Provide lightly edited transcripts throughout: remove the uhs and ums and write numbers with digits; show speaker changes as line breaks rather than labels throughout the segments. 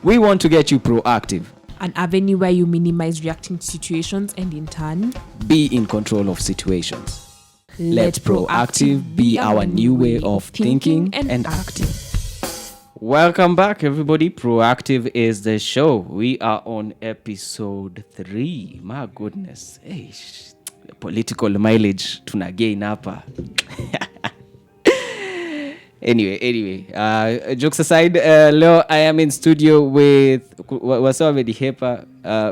We want to get you proactive.
An avenue where you minimize reacting to situations and in turn,
be in control of situations. Let proactive be our new way of thinking and acting. Welcome back, everybody. Proactive is the show. We are on episode 3. My goodness. Hey, political mileage tuna gain hapa. Anyway, jokes aside, leo I am in studio with wasawa medihepa.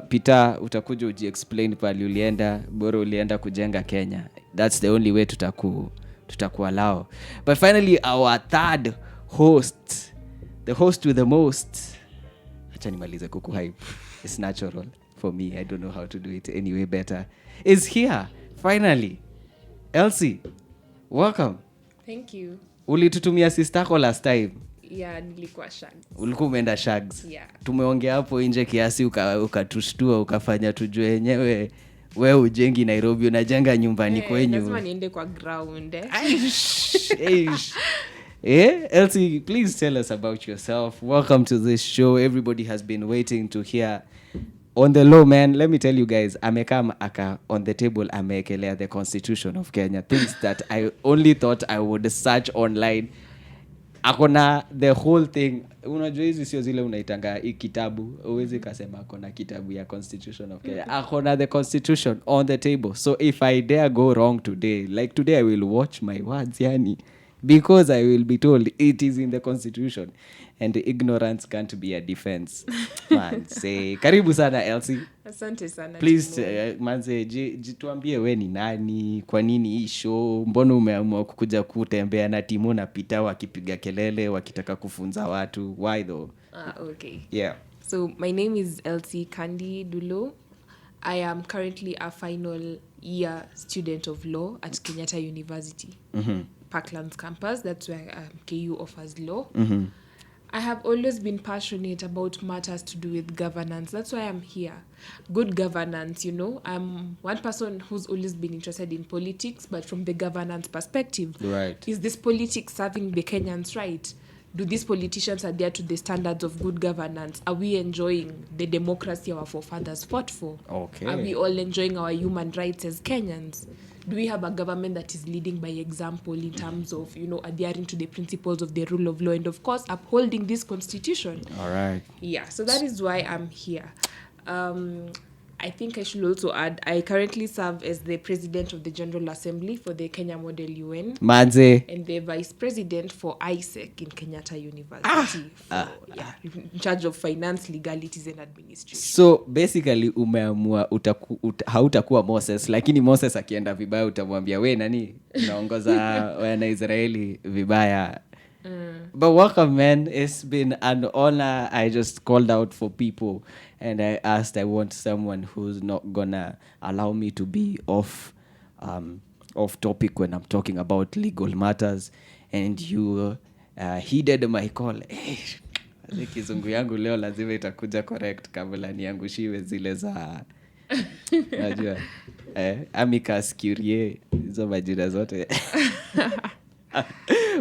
Peter, utakuja uji-explain pali ulienda, bora ulienda kujenga Kenya. That's the only way tutakuallow. But finally, our third host, the host with the most, acha nimalize kukuhype. It's natural for me. I don't know how to do it anyway better. Is here, finally. Elsie, welcome.
Thank you.
Ulitutumia sistako last time.
Yeah, nilikuwa shags.
Ulikuwa umeenda shags.
Yeah.
Tumeongea hapo nje kiasi ukatushtua ukafanya tujue yenyewe wewe ujengi Nairobi unajenga nyumbani kwenyu.
Lazima niende kwa ground.
Elsie, please tell us about yourself. Welcome to this show. Everybody has been waiting to hear. On the low, man, let me tell you guys, amekam aka on the table amekelea the Constitution of Kenya. Things that I only thought I would search online. Akona the whole thing. Unajua hizi sio zile unaitanga kitabu. Uwezi kasema akona kitabu ya Constitution of Kenya. Akona the Constitution on the table. So if I dare go wrong today, like today I will watch my words, yani. Because I will be told it is in the Constitution. And ignorance can't be a defense. Man, say, karibu sana Elsie.
Asante sana.
Please, manze, jituambie we ni nani, kwa nini hii show, mbona umeamua kukuja kutembea na timu na Peter wakipiga kelele, wakitaka kufunza watu, why though?
Okay.
Yeah.
So, my name is Elsie Kandi Dulo. I am currently a final year student of law at Kenyatta University. Parklands campus, that's where KU offers law. I have always been passionate about matters to do with governance. That's why I'm here. Good governance, you know. I'm one person who's always been interested in politics, but from the governance perspective.
Right.
Is this politics serving the Kenyans right? Do these politicians adhere to the standards of good governance? Are we enjoying the democracy our forefathers fought for?
Okay.
Are we all enjoying our human rights as Kenyans? Do we have a government that is leading by example in terms of, you know, adhering to the principles of the rule of law and, of course, upholding this constitution?
All right.
Yeah, so that is why I'm here. I think I should also add, I currently serve as the president of the General Assembly for the Kenya Model UN.
Manze.
And the vice president for ISEC in Kenyatta University. In charge of finance, legalities, and administration.
So, basically, umeamua hautakuwa Moses, lakini Moses akienda vibaya utamwambia we nani unaongoza wana Israeli vibaya. But welcome, man. It's been an honor. I just called out for people and I asked, I want someone who's not gonna allow me to be off topic when I'm talking about legal matters. And you heeded my call. Kizungu yangu leo lazima itakuja correct kabla niangushiwe zile za najua amicus curiae hizo majina zote.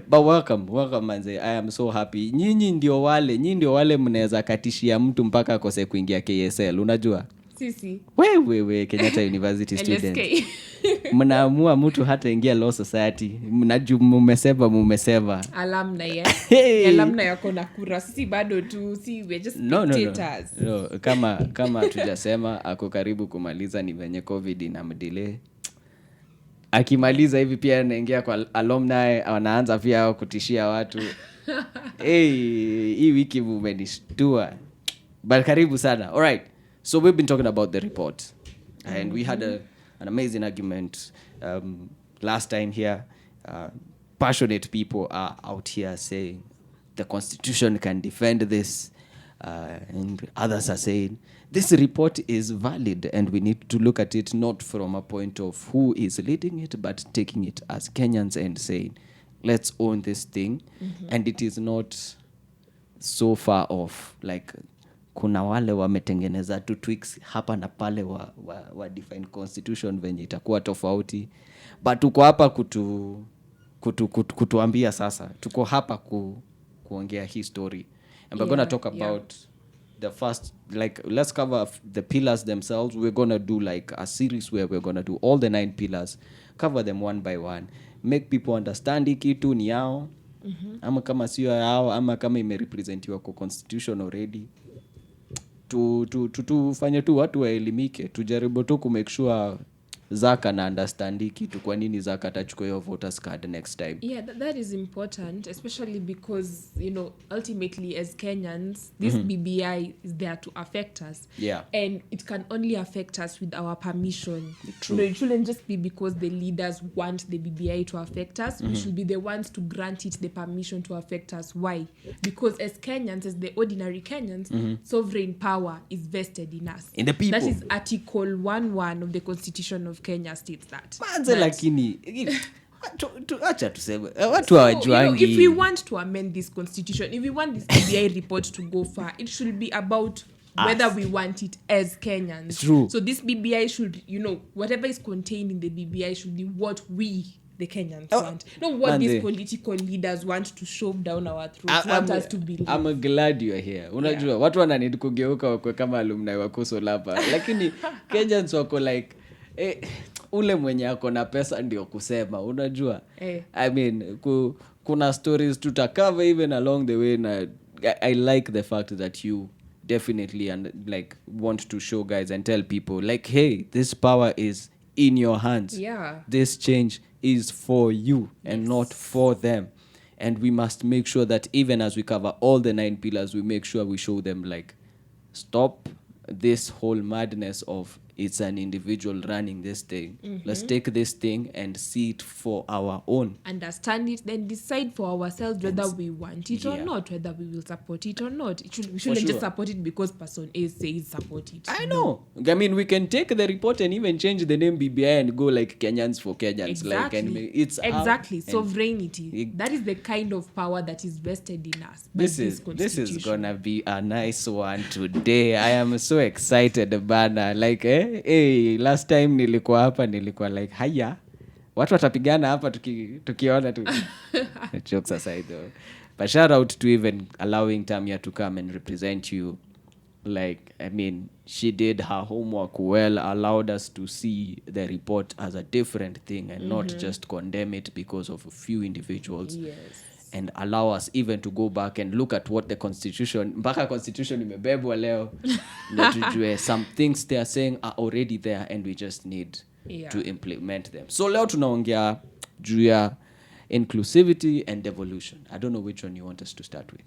But welcome manze. I am so happy. Nyinyi ndio wale mnaweza katishia mtu mpaka akose kuingia KSL, unajua?
Sisi.
Wewe Kenyatta University student. Mnaamua mtu hata ingia law society. Mumeseva.
Alumni ya. Hey. Alumni yako na kura. Sisi bado tu, we're just spectators.
No. Kama tujasema ako karibu kumaliza ni venye COVID inamdelay. Akimaliza hivi pia anaingia kwa alumni, wanaanza pia kutishia watu. Hii wiki umenishtua. But karibu sana. All right. So we've been talking about the report. And we had an amazing argument last time here. Passionate people are out here saying the Constitution can defend this. And others are saying this report is valid and we need to look at it not from a point of who is leading it, but taking it as Kenyans and saying, let's own this thing. And it is not so far off. Like, kuna wale wametengeneza tu tweaks hapa na pale wa define constitution venye itakuwa tofauti. But tuko hapa kutuambia sasa. Tuko hapa kuongea hii story. And we're going to talk about the first, like, let's cover the pillars themselves. We're gonna do like a series where we're gonna do all the 9 pillars, cover them one by one, make people understand hii kitu ni yao, ama kama sio yao, ama kama imerepresentiwa kwa constitution already. Tufanye tu watu waelimike, tujaribu tu kumake sure Zaka na understand kitu kwa nini Zaka atachukua hiyo voters card next time.
Yeah, that is important, especially because, you know, ultimately as Kenyans, this BBI is there to affect us.
Yeah.
And it can only affect us with our permission.
True.
You know, it shouldn't just be because the leaders want the BBI to affect us. We should be the ones to grant it the permission to affect us. Why? Because as Kenyans, as the ordinary Kenyans, sovereign power is vested in us.
In the people.
That is Article 11 of the Constitution of Kenya states that.
Manze lakini acha tuseme watu hawajuangi.
If we want to amend this constitution, if we want this BBI report to go far, it should be about whether we want it as Kenyans.
True.
So this BBI should, you know, whatever is contained in the BBI should be what we, the Kenyans, want. Not what these political leaders want to shove down our throats, want us to believe.
I'm glad you are here. Unajua, watu wananid kugeuka wakwe kama alumni wa Kuso Lapa. Lakini Kenyans wako like, ule mwenye ako na pesa ndio kusema, unajua. I mean, kuna stories tutakava even along the way, na I like the fact that you definitely like want to show guys and tell people like, hey, this power is in your hands.
Yeah.
This change is for you and not for them. And we must make sure that even as we cover all the 9 pillars, we make sure we show them like, stop this whole madness of it's an individual running this thing. Let's take this thing and see it for our own.
Understand it, then decide for ourselves whether we want it or not, whether we will support it or not. We shouldn't just support it because person A says support it.
I know. I mean, we can take the report and even change the name BBI and go like Kenyans for Kenyans.
Exactly.
Like, and it's
exactly. Sovereignty. That is the kind of power that is vested in us.
This is gonna be a nice one today. I am so excited, bana. Like, hey, last time nilikuwa hapa nilikuwa like, haya, watu watapigana hapa tukiona tu. Jokes aside though. But shout out to even allowing Tamia to come and represent you. Like, I mean, she did her homework well, allowed us to see the report as a different thing and not just condemn it because of a few individuals.
Yes.
And allow us even to go back and look at what the constitution, mpaka constitution imebebwa leo, na tujue some things they are saying are already there and we just need to implement them. So leo tunaongea juu ya inclusivity and devolution. I don't know which one you want us to start with.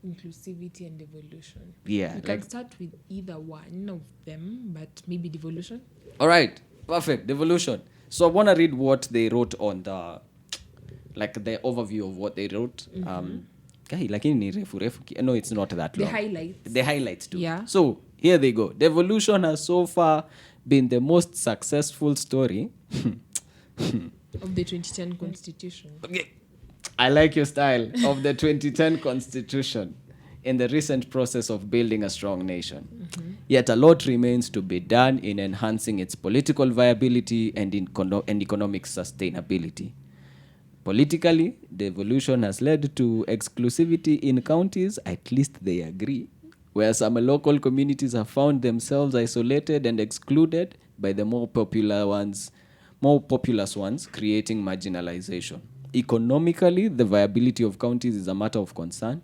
Inclusivity and devolution.
Yeah.
We can start with either one of them, but maybe devolution.
All right. Perfect. Devolution. So I want to read what they wrote on the, like the overview of what they wrote. Lakini ni refu. No, it's not that long. The highlights too.
Yeah.
So here they go. Devolution has so far been the most successful story
of the 2010 Constitution.
Okay. I like your style. Of the 2010 Constitution in the recent process of building a strong nation. Yet a lot remains to be done in enhancing its political viability and economic sustainability. Politically, devolution has led to exclusivity in counties, at least they agree, where some local communities have found themselves isolated and excluded by the more populous ones, creating marginalization. Economically, the viability of counties is a matter of concern.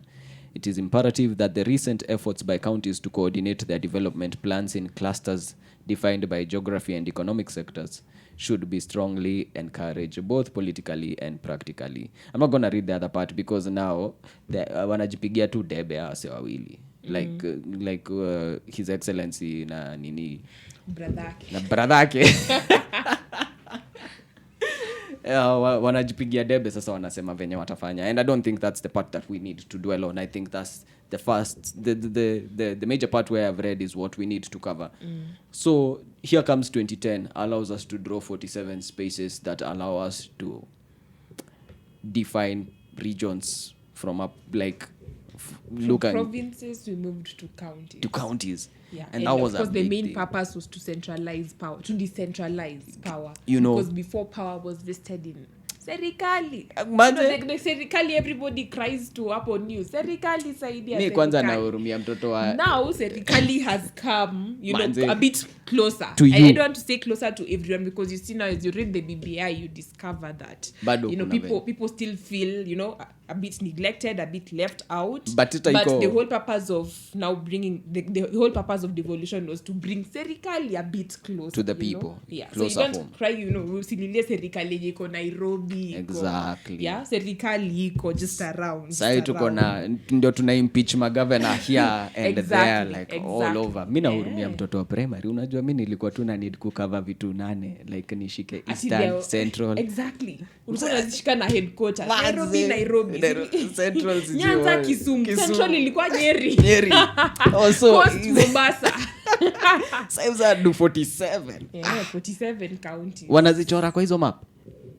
It is imperative that the recent efforts by counties to coordinate their development plans in clusters defined by geography and economic sectors should be strongly encouraged, both politically and practically. I'm not going to read the other part because now wanajipigia tu debe ase wawili. Like His Excellency na nini bradhake wanajipigia debe sasa wanasema venye watafanya, and I don't think that's the part that we need to dwell on. I think that's the first the major part where I've read is what we need to cover. So here comes 2010 allows us to draw 47 spaces that allow us to define regions from up like look at
provinces. We moved to counties.
Yeah, and that was
because the main
thing.
purpose was to centralize power, to decentralize power.
You know,
because before power was vested in serikali.
Manze,
The serikali, everybody cries to up on news. Serikali saidia.
mi kwanza nahurumia mtoto wa
now serikali has come,
Manze,
a bit closer
to you.
I don't want to say closer to everyone, because you see now as you read the BBI you discover that
Bado
people still feel a bit neglected, a bit left out,
but
the whole purpose of now bringing the whole purpose of devolution was to bring serikali a bit close
to the people,
yeah,
closer
so you don't
home.
cry usililie serikali iko Nairobi,
Exactly.
yeah, serikali iko just around,
sai tuko na ndio tuna impeach magavana here and there like all over. Mimi nahurumia mtoto wa primary. Unajua mimi nilikuwa tu na need kucover vitu 8 like nishike Eastern, Central.
Exactly. Ulikuwa unazishika na headquarters Nairobi
Central
Nyanza, Kisumu. Central ilikuwa Nyeri.
Also
Coast Mombasa.
sasa do 47.
Yeah, 47 counties.
Wanazichora kwa hizo map.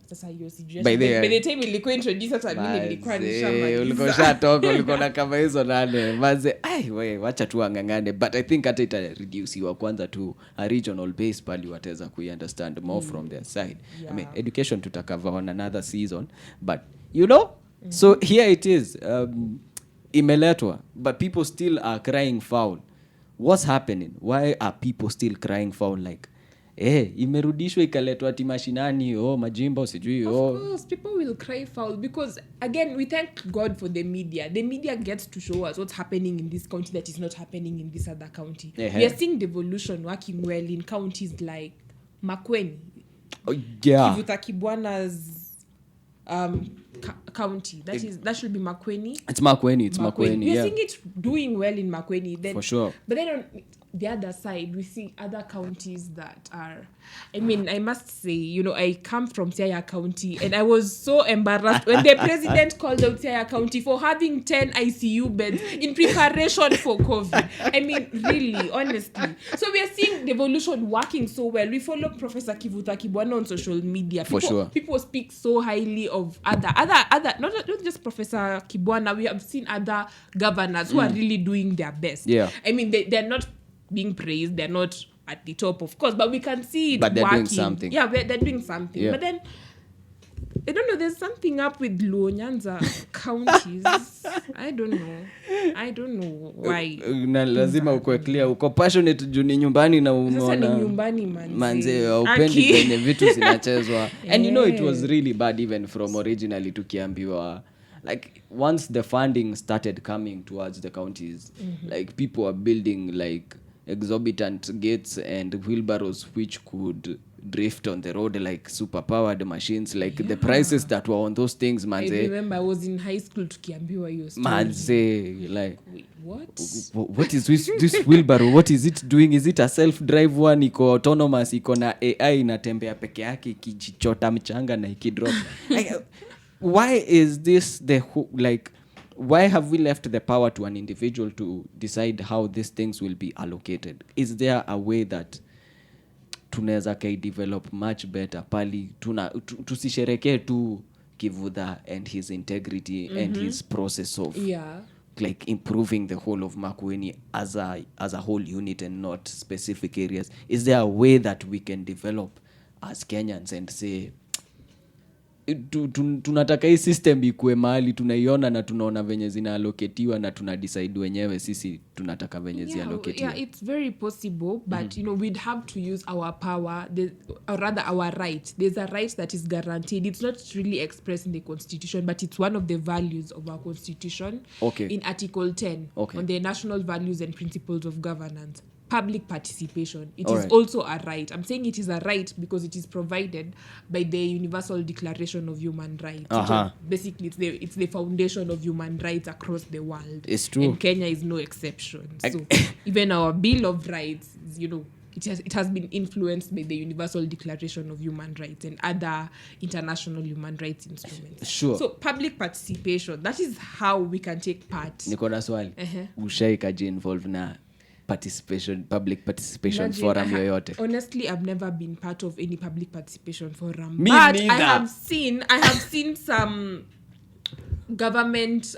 Sasa hiyo sijui.
By
the time ilikuwa introduce hata mimi nilikuwa nishamaliza.
Ulikuwa shatoka, ulikuwa na kama hizo 8. Maze, wewe wacha tu angangane, but I think hata ita reduce wa kwanza to a regional base pali wataweza understand more from their side. Yeah. I mean, education tutakava on another season, but so here it is, imeletwa, but people still are crying foul. What's happening? Why are people still crying foul? Like, imerudishwa ikaletwa ati mashinani, majimbo sijui.
Of course, people will cry foul because, again, we thank God for the media. The media gets to show us what's happening in this county that is not happening in this other county. We are seeing devolution working well in counties like Makueni.
Yeah.
Kivuta Kibwana's county. That should be Makueni.
It's Makueni.
We're seeing it doing well in Makueni. Then,
for sure.
But then on the other side, we see other counties that are, I mean, I must say, I come from Siaya County and I was so embarrassed when the president called out Siaya County for having 10 ICU beds in preparation for COVID. I mean, really, honestly. So we are seeing devolution working so well. We follow Professor Kivuta Kibwana on social media.
For sure.
People speak so highly of other, not just Professor Kibwana. We have seen other governors who are really doing their best.
Yeah.
I mean, they're not being praised, they're not at the top, of course, but we can see it
but they're
working.
doing something.
Yeah, they're doing something.
Yeah.
But then I don't know, there's something up with Luo Nyanza counties. I don't know why.
Na lazima ukwe clear, uko passionate juu ni nyumbani na
Sasa
umeona
ni nyumbani
manze upendi kwenye vitu zinachezwa. And it was really bad even from originally tukiambiwa, like once the funding started coming towards the counties, like people are building like exorbitant gates and wheelbarrows which could drift on the road like super powered machines, like the prices that were on those things, manze.
I remember I was in high school tukiambiwa hiyo story.
Manze, like,
wait, what?
What is this wheelbarrow? What is it doing? Is it a self-drive one? Iko autonomous, iko na AI inatembea peke yake ikichota mchanga na ikidrop. Why is this why have we left the power to an individual to decide how these things will be allocated? Is there a way that tunaweza develop much better pali tusisherekee tu Kivutha and his integrity and his process of like improving the whole of Makueni as a whole unit and not specific areas? Is there a way that we can develop as Kenyans and say tunataka hii system ikuwe mahali tunaiona na tunaona venye zinaallocatiwa na tunadecide wenyewe sisi tunataka venye ziallocatiwa?
Yeah, it's very possible, but we'd have to use our power, or rather our right. There's a right that is guaranteed. It's not really expressed in the constitution, but it's one of the values of our constitution. In Article 10 on the national values and principles of governance. Public participation. It is also a right. I'm saying it is a right because it is provided by the Universal Declaration of Human Rights. Basically, it's the foundation of human rights across the world.
It's true.
And Kenya is no exception. So even our Bill of Rights, it has been influenced by the Universal Declaration of Human Rights and other international human rights instruments.
Sure.
So public participation, that is how we can take part.
Niko na swali. Ushaikaji involved na public participation forum yoyote?
Honestly, I've never been part of any public participation forum.
Me
but
neither.
I have seen some government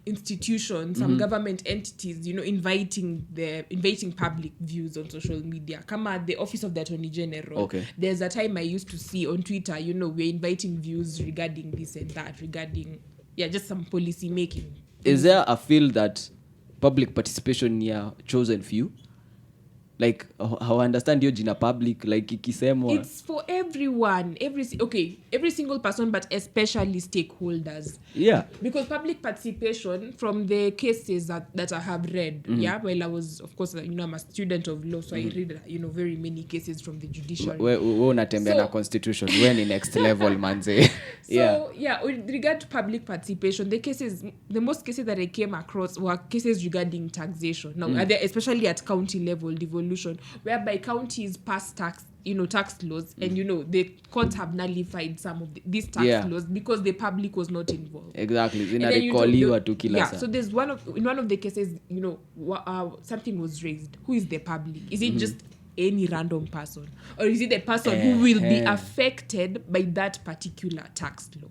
institutions, some government entities, inviting public views on social media. Come at the Office of the Attorney General.
Okay.
There's a time I used to see on Twitter, we're inviting views regarding this and that, regarding just some policy making.
Is there a field that public participation near chosen few? Like, how I understand your jina public, like ikisemwa.
It's for everyone, every single person, but especially stakeholders.
Yeah.
Because public participation, from the cases that I have read, while I was, of course, I'm a student of law, so I read, very many cases from the judiciary.
We unatembea na constitution. We're in next level, manze.
With regard to public participation, the most cases that I came across were cases regarding taxation. Now, especially at county level, devolution, whereby counties pass tax laws, and the courts have nullified some of these tax laws because the public was not involved.
Exactly. Zinarekoliwa tu kila saa.
So there's in one of the cases, something was raised. Who is the public? Is it just any random person, or is it the person who will be affected by that particular tax law?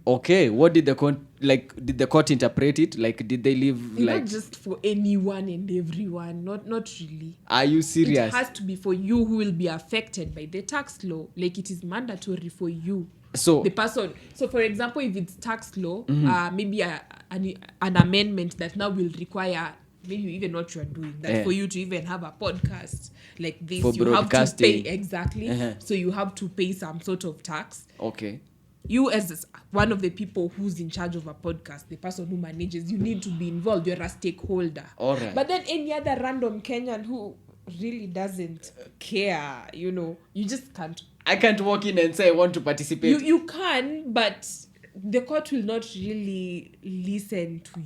Okay, what did the court did the court interpret it? Like, did they leave
not just for anyone and everyone? Not really.
Are you serious?
It has to be for you who will be affected by the tax law. Like, it is mandatory for you.
So
the person. So, for example, if it's tax law, maybe an amendment that now will require maybe even what you are doing, that for you to even have a podcast like this,
for
you have to pay
exactly.
So you have to pay some sort of tax.
Okay.
You, as one of the people who's in charge of a podcast, the person who manages, you need to be involved. You're a stakeholder.
All right.
But then any other random Kenyan who really doesn't care, you just can't.
I can't walk in and say I want to participate.
You can, but the court will not really listen to you.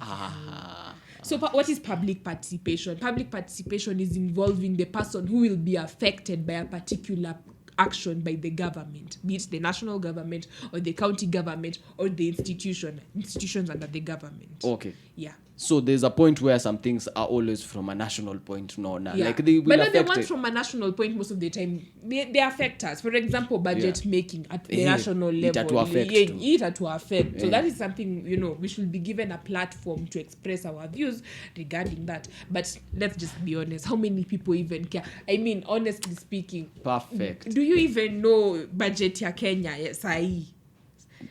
So what is public participation? Public participation is involving the person who will be affected by a particular action by the government, be it the national government or the county government or the institutions under the government.
Okay.
Yeah.
So there's a point where some things are always from a national point. No,
yeah.
Like they will
but not the
affect
ones
it.
from a national point. Most of the time, they affect us. For example, budget making at the national level. It had to affect. So that is something, we should be given a platform to express our views regarding that. But let's just be honest. How many people even care? I mean, honestly speaking.
Perfect.
Do you even know budget ya Kenya? Yes,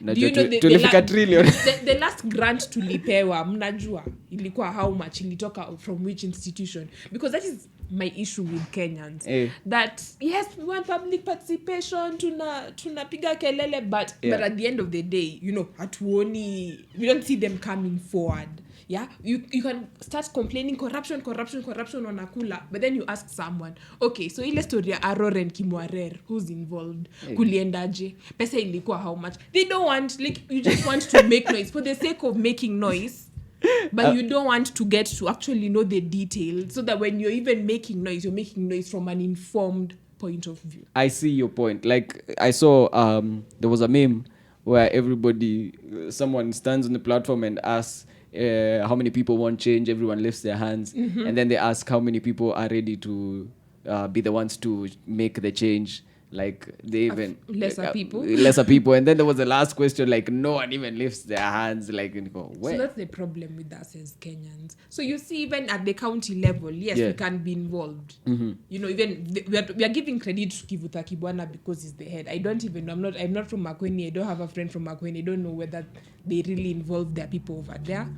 Do you know
the last grant tulipewa, mnajua ilikuwa how much, ilitoka from which institution? Because that is my issue with Kenyans. That yes, we want public participation, tunapiga kelele, but at the end of the day, hatuoni, we don't see them coming forward. Yeah, you can start complaining corruption wanakula, but then you ask someone, okay, so ile story ya Aror and Kimwarer, who's involved, kuliendaje, pesa ilikuwa how much? They don't want, like, you just want to make noise for the sake of making noise, but you don't want to get to actually know the details, so that when you're even making noise, you're making noise from an informed point of view.
I see your point. Like, I saw there was a meme where someone stands on the platform and asks how many people want change. Everyone lifts their hands, and then they ask how many people are ready to be the ones to make the change. Like, they even
lesser people,
and then there was the last question, like no one even lifts their hands. Like, and go, where?
So that's the problem with us as Kenyans. So you see, even at the county level, yes, we can be involved. Even we are giving credit to Kivuta Kibwana because he's the head. I don't even know. I'm not from Makueni. I don't have a friend from Makueni. I don't know whether they really involve their people over there.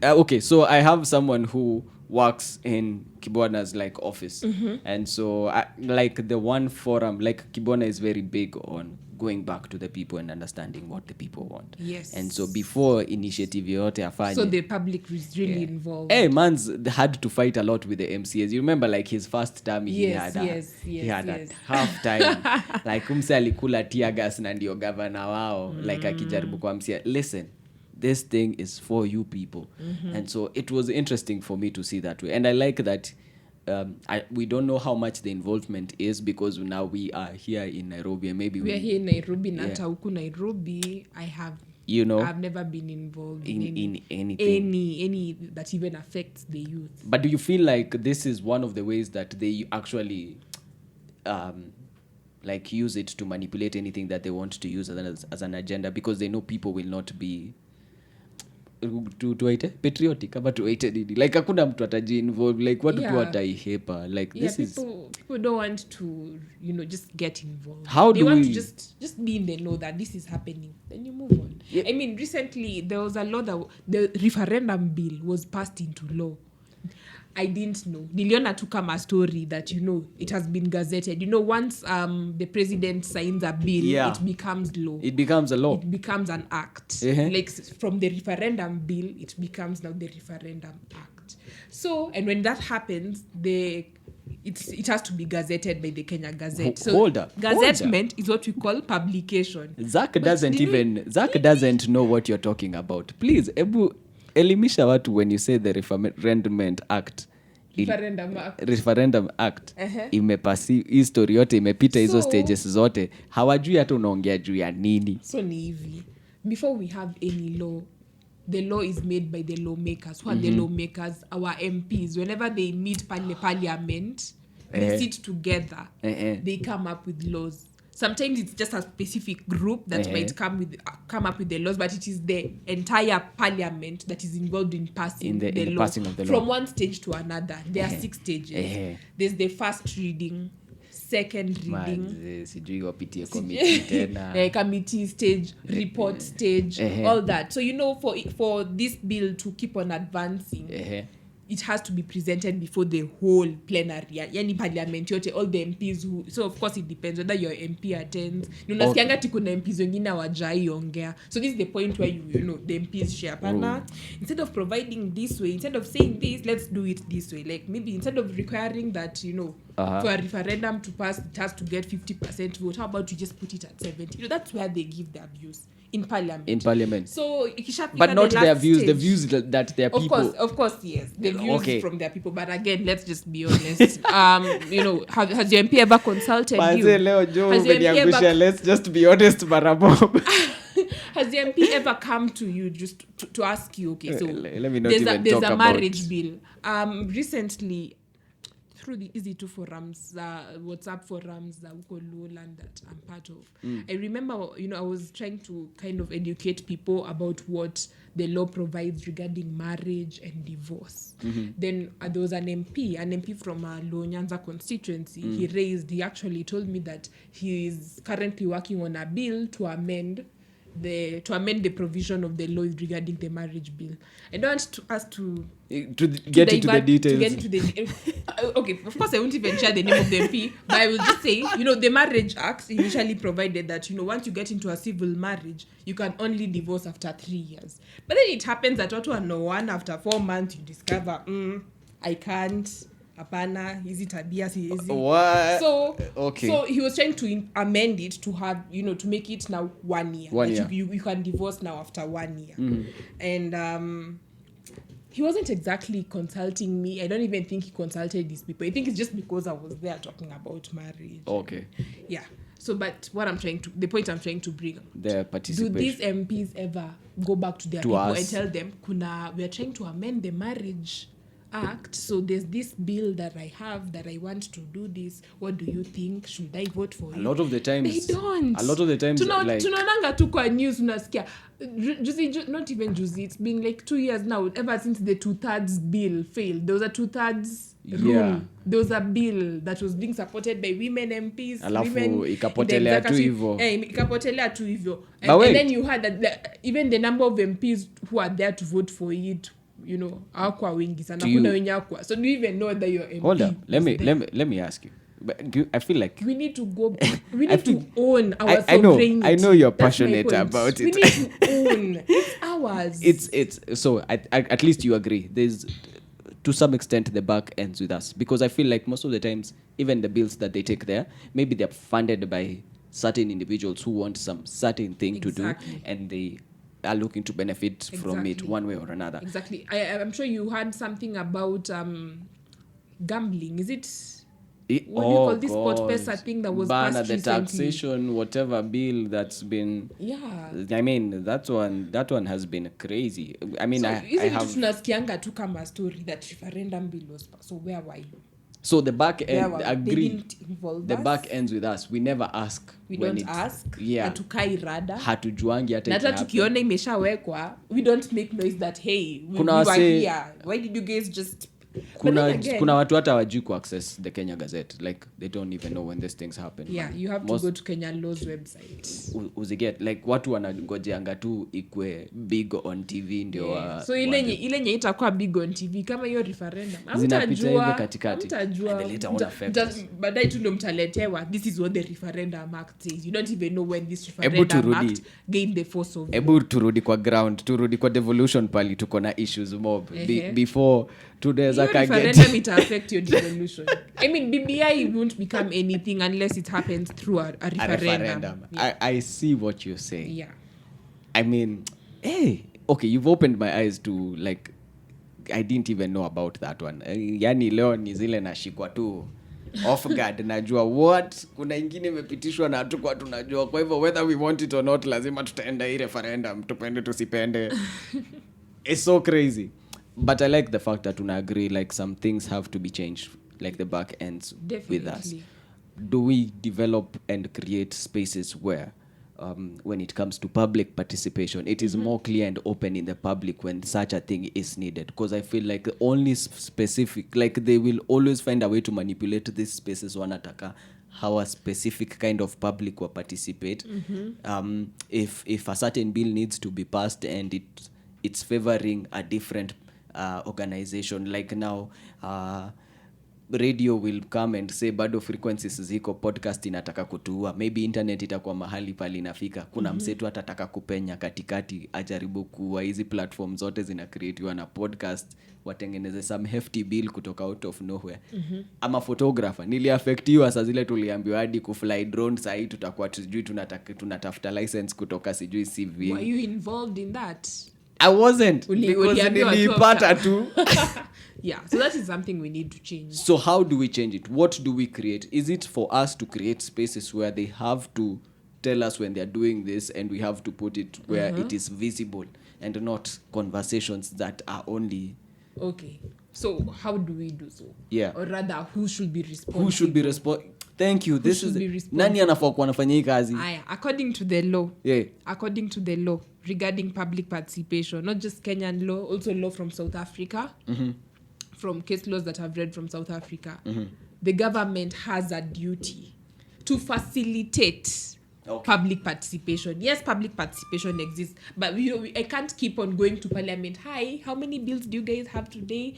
Okay, so I have someone who works in Kibwana's office, and so like the one forum, like Kibwana is very big on going back to the people and understanding what the people want.
Yes.
And so before initiative yote afanye,
so the public is really involved.
Man's had to fight a lot with the MCAs. You remember, like, his first term, he had a half time like umse alikula tear gas na ndio governor wao, like akijaribu kuamsia, listen, this thing is for you people. And so it was interesting for me to see that way. And I like that we don't know how much the involvement is, because now we are here in Nairobi, and maybe
we are here in Nairobi. Nata huku Nairobi, I've never been involved in anything, any that even affects the youth.
But do you feel like this is one of the ways that they actually use it to manipulate anything that they want to use as an agenda, because they know people will not be tuwaite patriotic ama tuwaite nini, like hakuna mtu ataji involve, like watu tu wataihepa, like this is
people don't want to just get involved.
How
they
do
want
we
to just be in the know that this is happening, then you move on. I mean, recently there was a law that the referendum bill was passed into law. I didn't know. Niliona tu kama story that it has been gazetted. Once the president signs a bill, it becomes law.
It becomes a law.
It becomes an act. Like from the referendum bill, it becomes now the referendum act. So, and when that happens, it has to be gazetted by the Kenya Gazette. So
hold up.
Gazettement is what we call publication.
Zach doesn't know what you're talking about. Please, elimisha watu when you say the referendum act. Referendum act imepasi history yote imepita hizo stages zote, hawajui hata unaongea juu ya nini.
So ni hivi, before we have any law, the law is made by the lawmakers. Who are the lawmakers? Our MPs. Whenever they meet parliament, they sit together, they come up with laws. Sometimes it's just a specific group that might come up with the laws, but it is the entire parliament that is involved in passing the law.
Passing of the
from
law.
one stage to another. There are 6 stages. There's the first reading, second reading,
sijui wapitie committee tena,
committee stage, report stage, all that. So for this bill to keep on advancing, it has to be presented before the whole plenary, yani parliament yote, all the MPs so of course it depends whether your MP attends. Unasikianga kuna MPs wengine hawajai ongea. So this is the point where the MPs share pana. Instead of providing this way, instead of saying this, let's do it this way. Like maybe instead of requiring that for a referendum to pass, it has to get 50% vote. How about you just put it at 70? That's where they give their views. In parliament. So
but not their views stage, the views that their people,
of course yes, the views from their people. But again, let's just be honest. Has your MP ever consulted you?
Let's just be honest, Marabo.
Has the MP ever come to you just to ask you, okay, so
let me not
there's a marriage bill recently through the Easy2 forums, WhatsApp forums, huko Lowland that I'm part of. I remember, I was trying to kind of educate people about what the law provides regarding marriage and divorce. Then there was an MP from Luo Nyanza constituency. He actually told me that he is currently working on a bill to amend the provision of the law regarding the marriage bill. I don't want us to
get into the details.
Okay, of course I won't even share the name of the MP, but I will just say, the Marriage Act initially provided that, once you get into a civil marriage, you can only divorce after 3 years. But then it happens that watu one after 4 months, you discover, I can't. Hapana, hizi tabia siwezi.
What?
So he was trying to amend it to have, to make it now 1 year. You can divorce now after 1 year. And he wasn't exactly consulting me. I don't even think he consulted these people. I think it's just because I was there talking about marriage.
Okay.
Yeah. So, but the point I'm trying to bring,
their participation.
Do these MPs ever go back to their people and tell them, we are trying to amend the Marriage Act, so there's this bill that I have that I want to do this. What do you think? Should I vote for it?
A lot of the times
tunaonanga tu kwa news unasikia not even juzi, it's been like 2 years now, ever since the 2/3 bill failed. There was a 2/3 rule. There was a bill that was being supported by women MPs,
alafu ikapotelea tu hivyo.
And then you heard that even the number of MPs who are there to vote for it, hawakuwa wengi sana, kuna wenye hawakuwa. So do you even know whether your MP?
Hold up, let me ask you. But I feel like
we need to own our sovereignty.
I know you're passionate about it.
We need to own. It's ours.
It's so at least you agree. There's to some extent the buck ends with us, because I feel like most of the times even the bills that they take there, maybe they're funded by certain individuals who want some certain thing to do, and they are looking to benefit from it one way or another.
Exactly. I'm sure you heard something about gambling. Is it what do you call this Pesa thing that was passed recently?
The taxation, whatever bill that's been.
Yeah.
I mean, that one has been crazy. I mean,
so I have tunasikianga tu kama story that referendum bill was passed. So where were you?
So the back end
They
agree.
didn't involve
The
us.
back ends with us. We never ask.
We
when
don't ask.
Yeah.
Hatukai rada.
Hatujuangi hata
Na hata
ikihappen.
tukiona imeshawekwa, we don't make noise that hey, we
Kuna
were
wase-
here. Why did you guys just But then again,
kuna watu hata wajui ku access the Kenya Gazette, like they don't even know when these things happen.
yeah, you have to go to Kenya Law's website.
Uziget like watu wanangojeanga tu ikwe big on TV ndio
So ile nye itakuwa big on TV kama hiyo referendum.
Zinapita hivi katikati.
Hamtajua.
And they later on affect
Baadaye tu ndo mtaletewa. This is what the referendum act says. You don't even know when this
Ebu
referendum
turudi.
act gained the force of.
Ebu turudi kwa ground, turudi kwa devolution pali tuko na issues mob before tunaweza
referendum it affect your devolution. I mean BBI won't become anything unless it happens through a referendum.
Yeah. I see what you're saying.
Yeah.
I mean, hey, okay, you've opened my eyes to like I didn't even know about that one. Yani leo ni zile nashikwa tu off guard, najua what kuna ingine imepitishwa na hatukuwa tunajua. Kwa hivyo whether we want it or not lazima tutaenda hii referendum, tupende tusipende. It's so crazy. But I like the fact that tuna agree like some things have to be changed, like the back ends.
Definitely.
With us. Do we develop and create spaces where when it comes to public participation, it is more clear and open in the public when such a thing is needed? Because I feel like only specific, like they will always find a way to manipulate these spaces wanataka how a specific kind of public will participate. If a certain bill needs to be passed and it's favoring a different organization, like now radio will come and say bado frequencies ziko, podcast inataka kutuua, maybe internet itakuwa mahali pali inafika, kuna msetu atataka kupenya katikati ajaribu kuwa hizi platform zote zina creatiwa na podcast, watengeneze some hefty bill kutoka out of nowhere. Ama photographer niliaffectiwa saa zile tuliambiwa hadi kufly drone, saa hii tutakuwa tujui tunatafuta license kutoka sijui CV.
Were you involved in that?
I wasn't, because nilipata tu.
Yeah, so that is something we need to change.
So how do we change it? What do we create? Is it for us to create spaces where they have to tell us when they're doing this, and we have to put it where it is visible and not conversations that are only...
Okay, so how do we do so?
Yeah.
Or rather, who should be responsible?
Who should be responsible? Thank you. This is
be responsible?
nani anafaa kuwa anafanya hii kazi?
According to the law.
Yeah.
According to the law regarding public participation, not just Kenyan law, also law from South Africa. From case laws that I've read from South Africa, the government has a duty to facilitate public participation. Yes, public participation exists, but I can't keep on going to parliament. Hi, how many bills do you guys have today?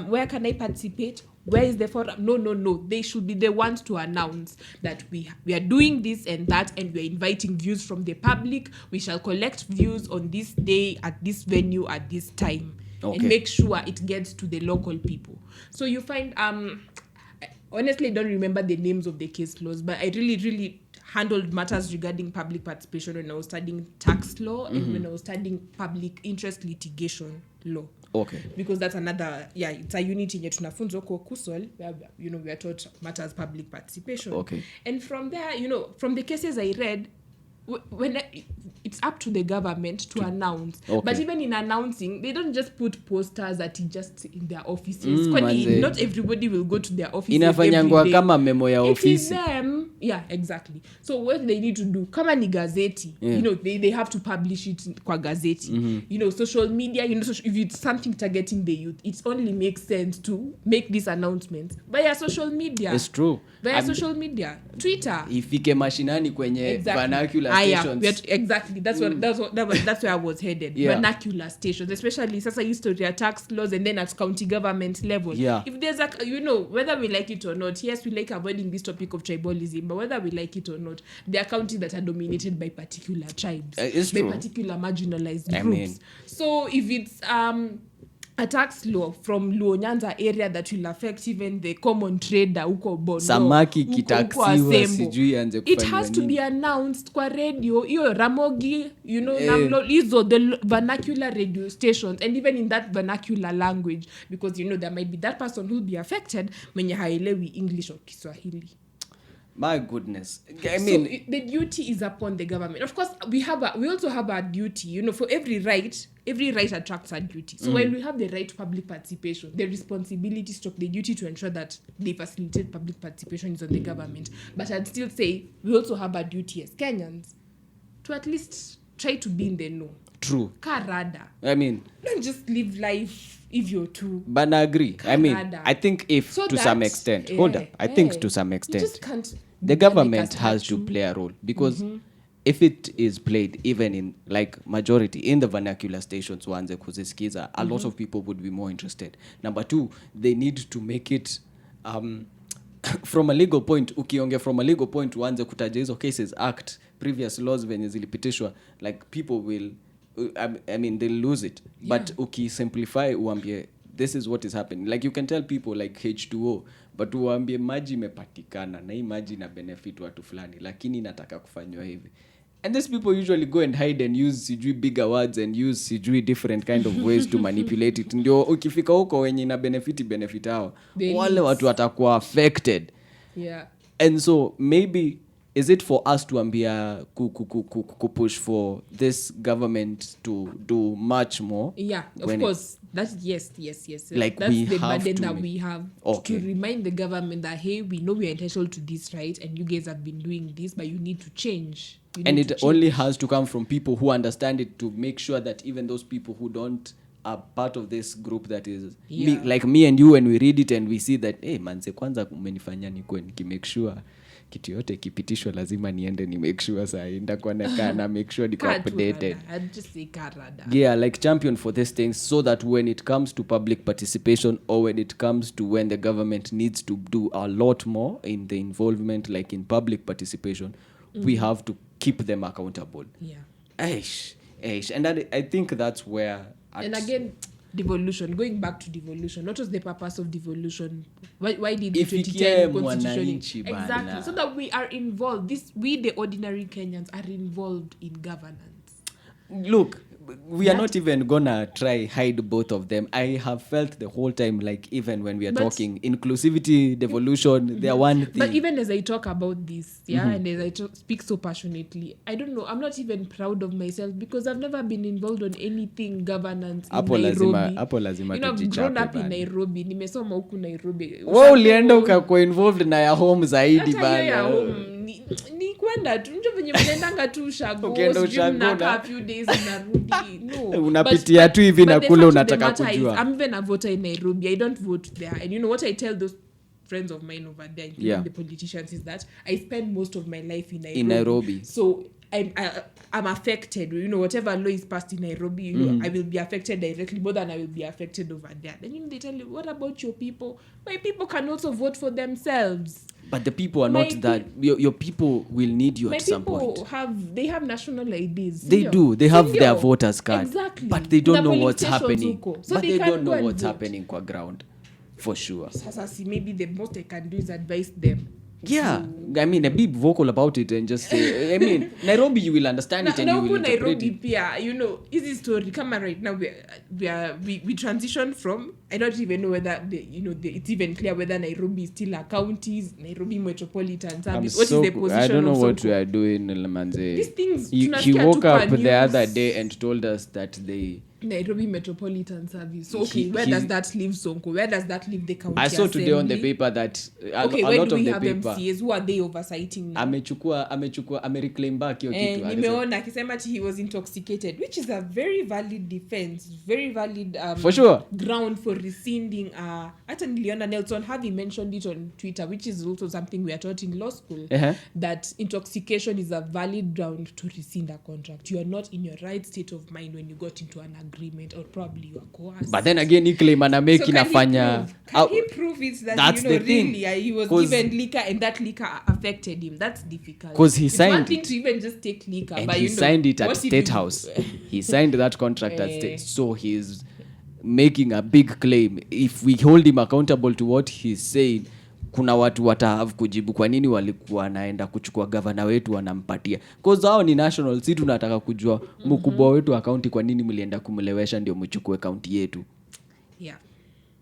Where can I participate? Where is the forum? No. They should be the ones to announce that we are doing this and that, and we are inviting views from the public. We shall collect views on this day at this venue at this time.
Okay.
And make sure it gets to the local people. So you find, honestly, I don't remember the names of the case laws, but I really handled matters regarding public participation when I was studying tax law and when I was studying public interest litigation law.
Okay.
Because that's another, it's a unit in tunafunzo kwa kusol, where, we are taught matters public participation.
Okay.
And from there, from the cases I read, it's up to the government to announce.
Okay.
But even in announcing, they don't just put posters that just in their offices. Not everybody will go to their offices
inafanyangwa kama memo ya ofisi.
Yeah, exactly. So what they need to do, kama ni gazeti, they have to publish it kwa gazeti. Social media, if it's something targeting the youth, it only makes sense to make these announcements via social media.
It's true.
Social media, Twitter.
Ifike mashinani kwenye vernacular stations.
Exactly. That's where I was headed.
Yeah.
Vernacular stations, especially sasa history tax laws, and then at county government level.
Yeah.
If there's whether we like it or not, yes, we like avoiding this topic of tribalism, but whether we like it or not, there are counties that are dominated by particular tribes, by particular marginalized groups. So if it's a tax law from Luo Nyanza area that will affect even the common trader huko Bono,
samaki kitaksiwa sijui anze kufanya
it has to be announced kwa radio, hiyo Ramogi, Namlo, hizo the vernacular radio stations, and even in that vernacular language, because there might be that person who will be affected mwenye haelewi English or Kiswahili.
My goodness. I
So
mean,
the duty is upon the government. Of course, we also have a duty. For every right attracts a duty. So when we have the right to public participation, the responsibility the duty to ensure that they facilitate public participation is on the government. But I'd still say we also have a duty as Kenyans to at least try to be in the know.
true.
Karada.
I mean,
Don't just live life if you're too.
but I agree. I mean,
Karada.
I think if
So
to
that-
some extent, hold up. I think to some
You
extent,
just can't
the
be
government
like a
has to
statue.
play a role because if it is played even in like majority in the vernacular stations wanze kuzisikiza, a lot of people would be more interested. Number two, they need to make it from a legal point. Ukionge from a legal point wanze kutaja hizo cases act previous laws venye zilipitishwa, like people will I mean they'll lose it. But ukisimplify uambie this is what is happening, like you can tell people like H2O, but uambie maji imepatikana na hii maji na benefit watu fulani lakini nataka kufanywa hivi, and these people usually go and hide and use sijui bigger words and use sijui different kind of ways to manipulate it. Ndio ukifika huko wenye na benefit hao wale watu watakuwa affected. And so maybe is it for us to ambia push for this government to do much more?
Of course. That's yes.
Like
that's
we
the
have
burden
to
that we have to remind the government that, hey, we know we are entitled to this right and you guys have been doing this, but you need to change.
And it only has to come from people who understand it, to make sure that even those people who don't are part of this group that is like me and you, when we read it and we see that, hey, manze kwanza umenifanya nikuwe nikimake sure kitu yote kipitishwa lazima niende ni make sure saa ndakuwa na make sure niko updated.
I'd just say karada.
Yeah, like champion for these things so that when it comes to public participation or when it comes to when the government needs to do a lot more in the involvement, like in public participation, we have to keep them accountable. Aish. And I think that's where
and again, devolution, going back to devolution, what was the purpose of devolution? Why did the 2010 constitution exactly so that we are involved, we the ordinary Kenyans are involved in governance?
Look, we are not even gonna try hide both of them. I have felt the whole time, like even when we are talking inclusivity, devolution, they are one thing.
But even as I talk about this, and as I speak so passionately, I don't know, I'm not even proud of myself because I've never been involved on anything governance in Nairobi.
Hapo lazima
I've grown up in Nairobi, nimesoma huku Nairobi.
Wewe ulienda ukakuwa involved na ya home zaidi bana.
Ni kwenda tu nje venye mnaendanga tu ushago, mnakaa few days mnarudi. No.
Unapitia tu hivi na kule unataka kujua.
I'm even a voter in Nairobi. I don't vote there. And you know what I tell those friends of mine over there, including the politicians, is that I spend most of my life in Nairobi. So I'm affected. Whatever law is passed in Nairobi, I will be affected directly more than I will be affected over there. Then they tell you, what about your people? My people can also vote for themselves.
But the people are not that. Your people will need you at some point.
My people have national IDs.
They do. They have their voters card.
Exactly.
But they don't know what's happening.
So
but they don't know what's happening kwa ground. For sure.
Sasa, maybe the most I can do is advise them.
Yeah, I mean, be vocal about it and just say, I mean, Nairobi, you will understand it and you will interpret
Nairobi
it.
Pia, easy story. Come on, right now we transition from, I don't even know whether it's even clear whether Nairobi is still a county, Nairobi Metropolitan Service. What is the position?
I don't know
of
what we are doing, Manze.
These things.
He woke up the other day and told us that they
Nairobi Metropolitan Service. So, okay, where does that leave Sonko? Where does that leave the county
I saw
assembly?
today on the paper that a
where
lot
do we
of the
have
paper
MCAs? Who are they oversighting now?
amereclaim back hiyo kitu.
Nimeona akisema he was intoxicated, which is a very valid defense, very valid
for sure
ground for rescinding. Hata niliona Nelson Harvey mentioned it on Twitter, which is also something we are taught in law school, that intoxication is a valid ground to rescind a contract. You are not in your right state of mind when you got into an agreement, or probably you are coerced.
But then again, he claim and make inafanya.
Can he prove it that
that's the thing.
Really he was given liquor and that liquor affected him? That's difficult.
Because he signed
one thing to even just take liquor,
and
but
he signed it at State House. He signed that contract at State. So he's making a big claim. If we hold him accountable to what he's saying, kuna watu watahave kujibu kwa nini walikuwa naenda kuchukua governor wetu wanampatia. Because hao ni national, si tunataka kujua mkubwa wetu akaunti kwa nini mlienda kumlewesha ndio mchukue kaunti yetu.
Yeah.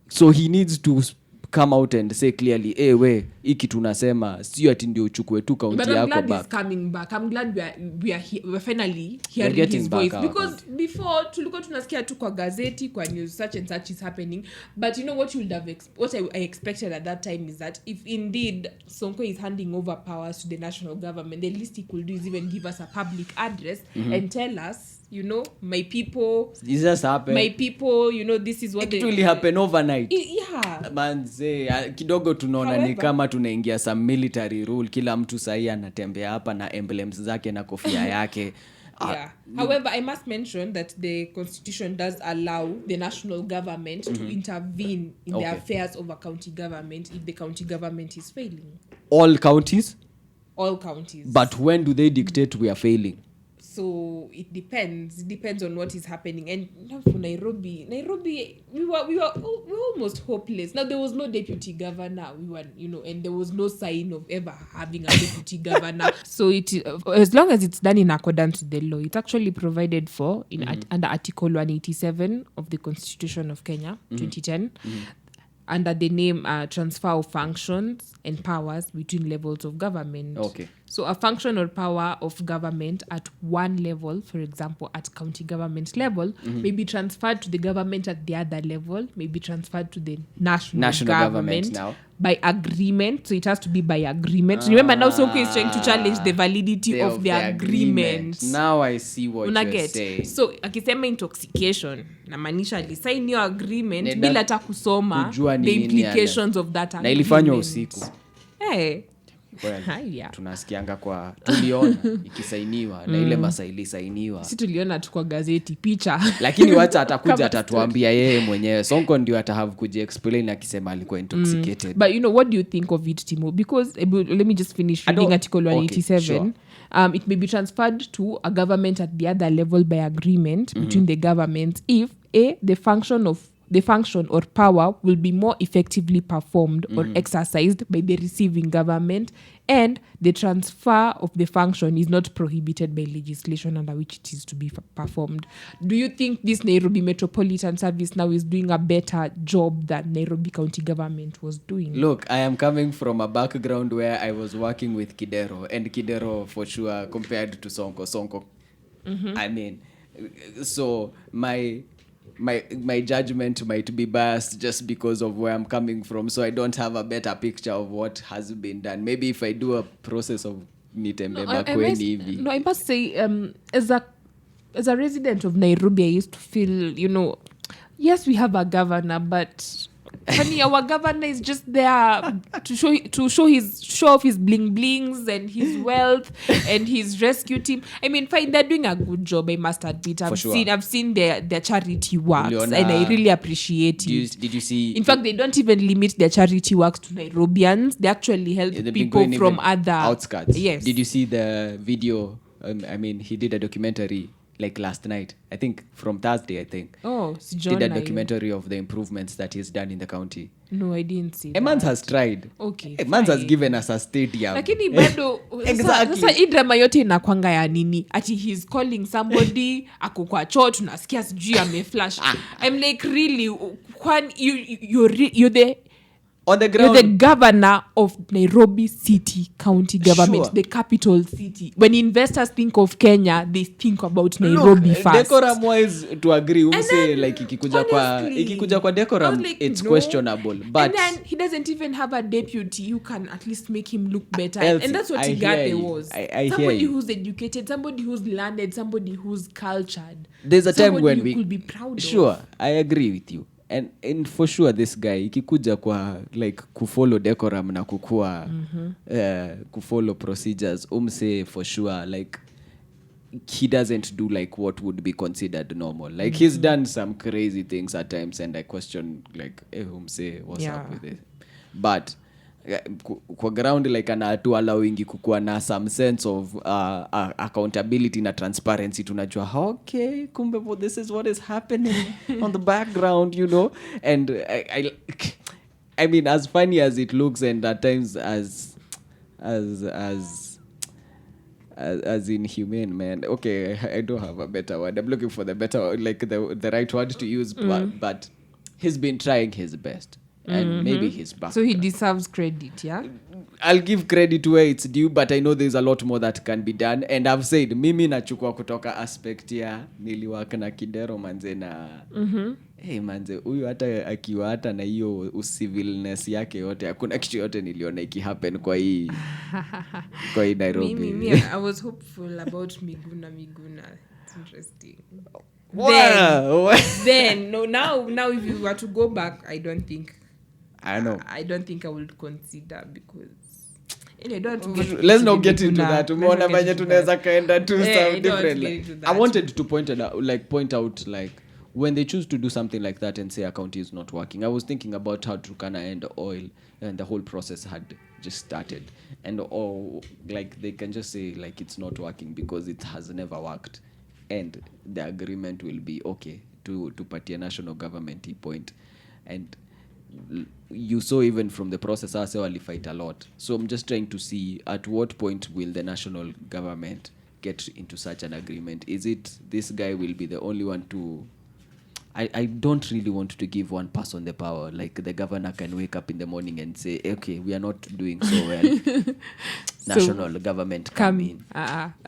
So he needs to come out and say clearly, hey, we hiki tunasema sio ati ndio uchukue tu
But
kaunti
I'm
yako
glad
back.
he's coming back. I'm glad we're finally hearing
getting
his
back
voice.
our
Because before, tulikuwa tunasikia tu kwa gazeti, kwa news, such and such is happening. But you know what you would have what I expected at that time is that if indeed Sonko is handing over powers to the national government, the least he could do is even give us a public address and tell us, you know, my people,
This just happened.
my people, you know, this is what
It really happen overnight.
Yeah.
Manze, kidogo tunaona ni kama tunaingia some military rule, kila mtu sahi anatembea hapa na emblems zake na kofia yake.
Yeah. However, I must mention that the constitution does allow the national government to intervene in the affairs of a county government if the county government is failing.
All counties?
All counties.
But when do they dictate we are failing?
So it depends. It depends on what is happening. And now for Nairobi, we were almost hopeless. Now there was no deputy governor. We were, you know, and there was no sign of ever having a deputy governor. So it, as long as it's done in accordance with the law, it's actually provided for in under Article 187 of the Constitution of Kenya, 2010. Under the name transfer of functions and powers between levels of government.
Okay.
So a function or power of government at one level, for example, at county government level, may be transferred to the government at the other level, may be transferred to the national government
now.
By agreement. So it has to be by agreement. Remember now Sonko is trying to challenge the validity of the agreement.
Now I see what you're saying.
So akisema intoxication, namaanisha alisign your agreement bila hata kusoma the implications of that agreement.
Na ilifanywa usiku.
Hey.
Well, tunasikianga kwa tuliona ikisainiwa na ile masaa ilisainiwa.
Si tuliona tu kwa gazeti picha.
Lakini wacha atakuja atatuambia yeye mwenyewe. Sonko ndio atahave kuji explain akisema alikuwa intoxicated.
But you know, what do you think of it, Timo? Because let me just finish reading Article 187.
Okay, sure.
It may be transferred to a government at the other level by agreement between the governments if the function or power will be more effectively performed or exercised by the receiving government, and the transfer of the function is not prohibited by legislation under which it is to be performed. Do you think this Nairobi Metropolitan Service now is doing a better job than Nairobi County Government was doing?
Look, I am coming from a background where I was working with Kidero, and Kidero for sure compared to Sonko. I mean, so my judgment might be biased just because of where I'm coming from, so I don't have a better picture of what has been done. Maybe if I do a process of nitembe bakweni hivi.
No, I must say, as a resident of Nairobi, I used to feel, you know, yes, we have a governor, but funny, our governor is just there to show off his bling blings and his wealth and his rescue team. I mean, fine, they're doing a good job, I must admit. I've seen their charity works, and I really appreciate it.
Did you see?
In fact, they don't even limit their charity works to Nairobians. They actually help people from other
outskirts.
Yes.
Did you see the video? I mean, he did a documentary like last night, I think from Thursday, I think.
Oh,
did a documentary of the improvements that he's done in the county.
No, I didn't see
Emans has tried.
Okay.
Emans has given us a stadium.
Lakini bado
Exactly.
Sasa hii drama yote inakwanga ya nini? Ati he's calling somebody ako kwa choo tunasikia sijui ameflash. I'm like, really, you're the
on the ground,
you're the governor of Nairobi City County Government,
sure.
The capital city. When investors think of Kenya, they think about Nairobi first.
Decorum wise to agree, say like ikikuja kwa decorum,
like,
it's questionable. But
and then he doesn't even have a deputy who can at least make him look better.
Elsie,
and that's what Igate was.
I
somebody who's educated, somebody who's learned, somebody who's cultured.
There's a time when
we could be proud
sure,
of.
I agree with you. And for sure this guy ikikuja kwa like kufollow decorum na kukua kufollow procedures, for sure like he doesn't do like what would be considered normal. Like he's done some crazy things at times, and I question like what's up with it. But kwa ground like anatu allowing kukua na some sense of accountability na transparency, tunajua okay, kumbe this is what is happening on the background, you know. And I mean, as funny as it looks, and at times as inhumane, man. Okay, I don't have a better word. I'm looking for the better, like the right word to use, but he's been trying his best. and maybe he's back.
So he deserves credit, yeah?
I'll give credit where it's due, but I know there's a lot more that can be done, and I've said mimi nachukua kutoka aspect ya niliwaka na Kidero manze na hey manze huyu hata akiwa hata na hiyo ucivilness yake yote hakuna kitu yote niliona ikihappen kwa hii Nairobi.
Me, I was hopeful about Miguna. It's interesting. Then no, now if you were to go back, I don't think I would consider, because
let's not get into that. Umeona venye tunaweza kaenda to some different. I wanted to point out when they choose to do something like that and say a county is not working. I was thinking about how Turkana and oil and the whole process had just started, and they can just say it's not working because it has never worked, and the agreement will be okay to party a national government point. And you saw even from the process I will fight a lot. So I'm just trying to see at what point will the national government get into such an agreement. Is it this guy will be the only one to... I don't really want to give one person the power. Like the governor can wake up in the morning and say, okay, we are not doing so well. National government come in.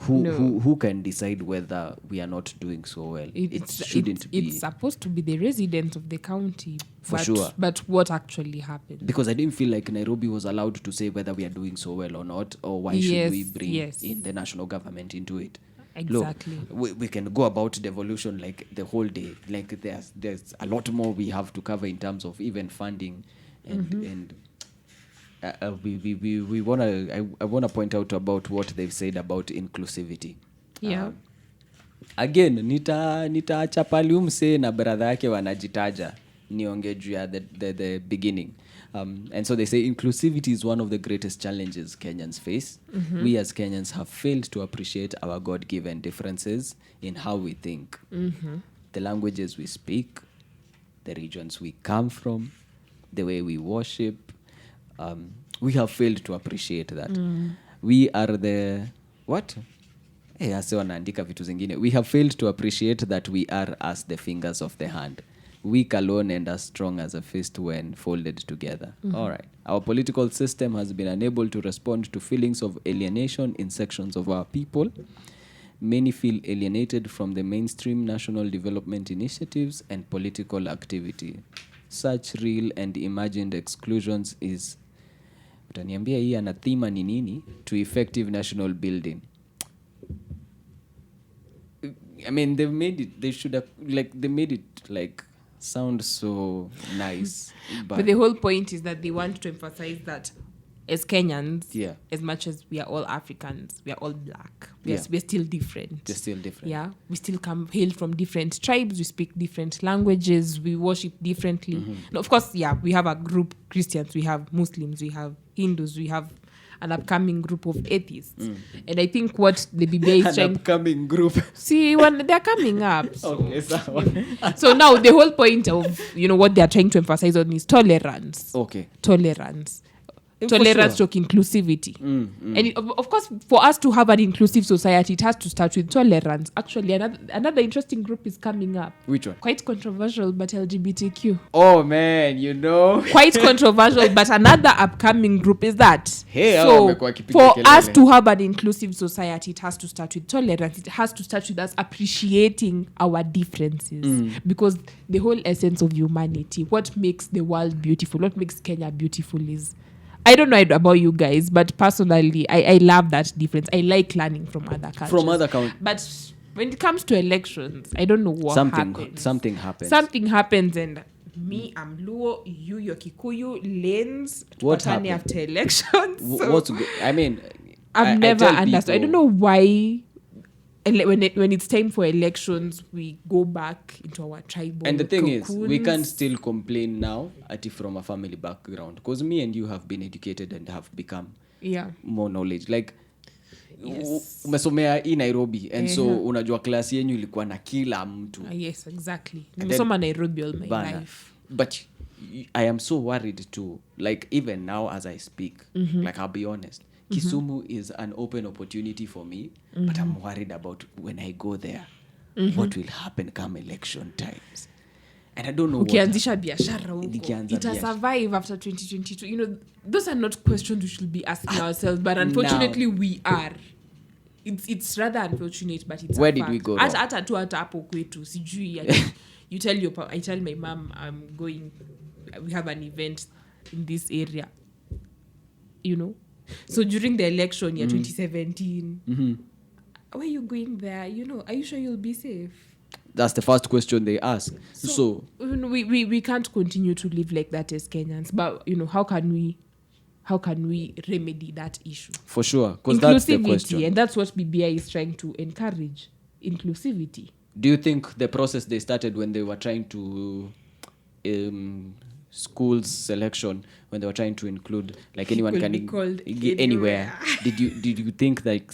Who can decide whether we are not doing so well? It shouldn't be.
It's supposed to be the residents of the county.
For sure.
But what actually happened?
Because I didn't feel like Nairobi was allowed to say whether we are doing so well or not, or why should we bring in the national government into it.
Exactly.
Look, we can go about devolution the whole day. There's a lot more we have to cover in terms of even funding, and we wanna point out about what they've said about inclusivity.
Yeah.
Again, nitaacha palium say na brother yake wanajitaja nionge juu ya the beginning. And so they say inclusivity is one of the greatest challenges Kenyans face. We as Kenyans have failed to appreciate our God-given differences in how we think, the languages we speak, the regions we come from, the way we worship. We have failed to appreciate that. We are the... What? Ase wanaandika vitu zingine. We have failed to appreciate that we are as the fingers of the hand, weak alone and as strong as a fist when folded together. All right. Our political system has been unable to respond to feelings of alienation in sections of our people. Many feel alienated from the mainstream national development initiatives and political activity. Such real and imagined exclusions is, utaniambia hii anathima ni nini, to effective national building. I mean, they made it sound so nice.
But the whole point is that they want to emphasize that as Kenyans, as much as we are all Africans, we are all black. We're still different.
They're still different.
Yeah. We still hail from different tribes. We speak different languages. We worship differently. Now, of course, we have a group, Christians, we have Muslims, we have Hindus, we have an upcoming group of atheists. And I think what the BBI is trying...
upcoming group.
See, when they're coming up. So.
Okay,
So now the whole point of, what they're trying to emphasize on is tolerance.
Okay.
Tolerance stroke inclusivity. And of course, for us to have an inclusive society, it has to start with tolerance. Actually, another interesting group is coming up.
Which one?
Quite controversial, but LGBTQ.
Oh man,
Quite controversial, but another upcoming group is that.
So
for us to have an inclusive society, it has to start with tolerance. It has to start with us appreciating our differences. Because the whole essence of humanity, what makes the world beautiful, what makes Kenya beautiful is... I don't know about you guys, but personally, I love that difference. I like learning from other countries. But when it comes to elections, I don't know what happens.
Something happens.
Something happens, and me, I'm Luo, you're Kikuyu, lanes,
what happened
after elections.
What's good? I mean,
I've never understood. I don't know why. When it's time for elections, we go back into our tribal
and the thing
cocoons.
is, we can't still complain now from a family background, because me and you have been educated and have become more knowledge. Umesomea hii Nairobi, and so unajua klasi yenyu ilikuwa na kila mtu.
Yes, exactly. Nimesoma Nairobi all my life.
But I am so worried too. Even now as I speak, I'll be honest, Kisumu is an open opportunity for me, but I'm worried about when I go there, what will happen come election times. And I don't know
ukianzisha biashara huko
Nikianza
ita
biashara.
survive after 2022. Those are not questions we should be asking ourselves, but unfortunately we are. It's rather unfortunate, but it's
Where
a
did
fact.
we go wrong?
Hata tu hata hapo kwetu sijui I tell my mom I'm going, we have an event in this area, so during the election year 2017, where are you going there? Are you sure you'll be safe?
That's the first question they ask. So
we can't continue to live like that as Kenyans, but how can we remedy that issue?
For sure, because that's the question.
And that's what BBI is trying to encourage, inclusivity.
Do you think the process they started when they were trying to schools selection, when they were trying to include like anyone can anywhere, did you think like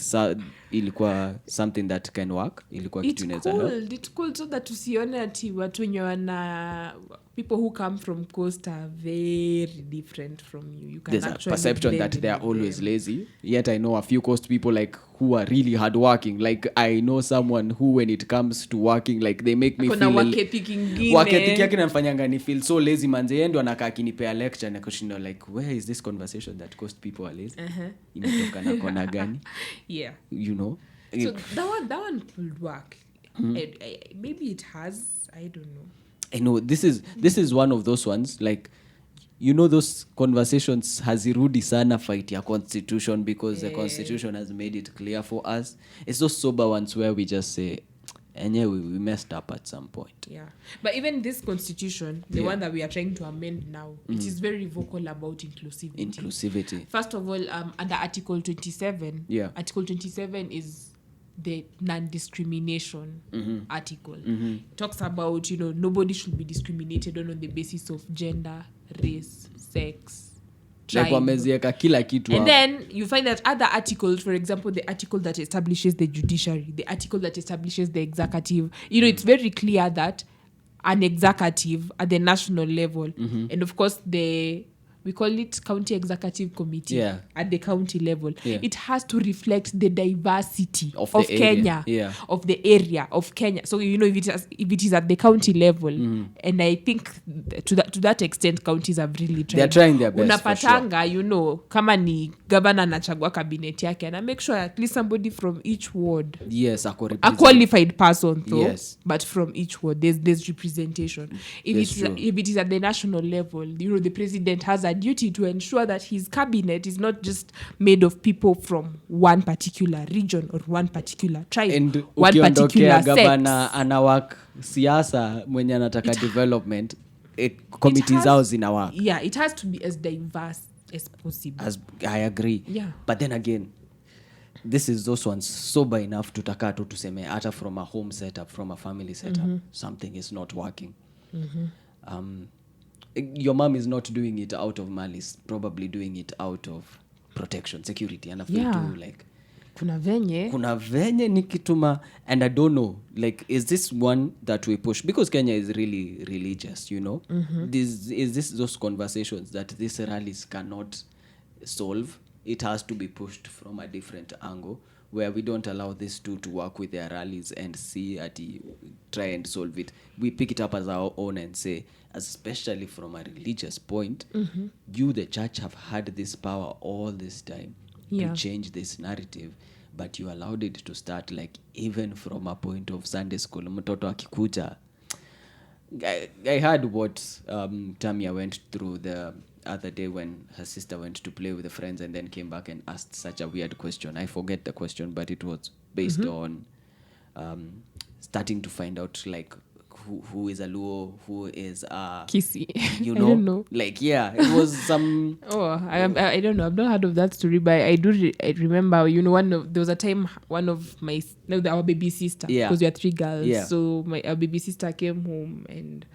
ilikuwa something that can work? Ilikuwa kitu inaweza help?
It's cool so that tusione ati watu wenye wana people who come from coast are very different from you. You can
There's
actually
a perception that they are always lazy. Yet I know a few coast people like who are really hardworking. Like I know someone who, when it comes to working, like they make me feel waketiki yake nanifanyanga ni feel so lazy manze. Yeye ndo anakaa akinipea lecture na kushinda like, where is this conversation that coast people are lazy? Imetoka na kona gani?
Yeah.
So
that one could work. Maybe it has. I don't know.
I know this is one of those ones, like those conversations hazirudi sana fight ya constitution, because the constitution has made it clear for us. It's those sober ones where we just say we messed up at some point.
Yeah, but even this constitution, the one that we are trying to amend now, it is very vocal about inclusivity. First of all, under Article 27, Article 27 is the non-discrimination article. It talks about nobody should be discriminated on the basis of gender, race, sex, tribe.
Kila kitu.
And then you find that other articles, for example, the article that establishes the judiciary, the article that establishes the executive, it's very clear that an executive at the national level, and of course we call it county executive committee at the county level. It has to reflect the diversity of Kenya, of the area of Kenya. So if it is at the county level, and I think to that extent counties have really tried.
They're trying their best.
Unapatanga, kama ni governor anachagua cabinet yake, and I make sure at least somebody from each ward.
Yes,
a qualified person though. Yes. But from each ward there's representation. If it is at the national level, the president has a duty to ensure that his cabinet is not just made of people from one particular region or one particular tribe,
and
one particular
gavana anawak siasa mwenye anataka development, committees zao zinawak.
Yeah, it has to be as diverse as possible.
I agree.
Yeah.
But then again, this is those ones sober enough to takato to seme ata from a home setup, from a family setup, something is not working. Your mom is not doing it out of malice, probably doing it out of protection, security, and I feel too like
kuna venye
nikituma, and I don't know, like, is this one that we push because Kenya is really religious, this those conversations that these rallies cannot solve. It has to be pushed from a different angle, where we don't allow these two to work with their rallies and try and solve it. We pick it up as our own and say, especially from a religious point, you, the church, have had this power all this time to change this narrative, but you allowed it to start, like, even from a point of Sunday school. Mtoto akikuja. I heard what Tamia went through the other day when her sister went to play with the friends and then came back and asked such a weird question. I forget the question, but it was based on starting to find out, like, who is a Luo, who is
Kisi.
I don't know. Like, it was some.
I don't know. I've not heard of that story, but I remember. There was a time our baby sister, because we are 3 girls. So our baby sister came home and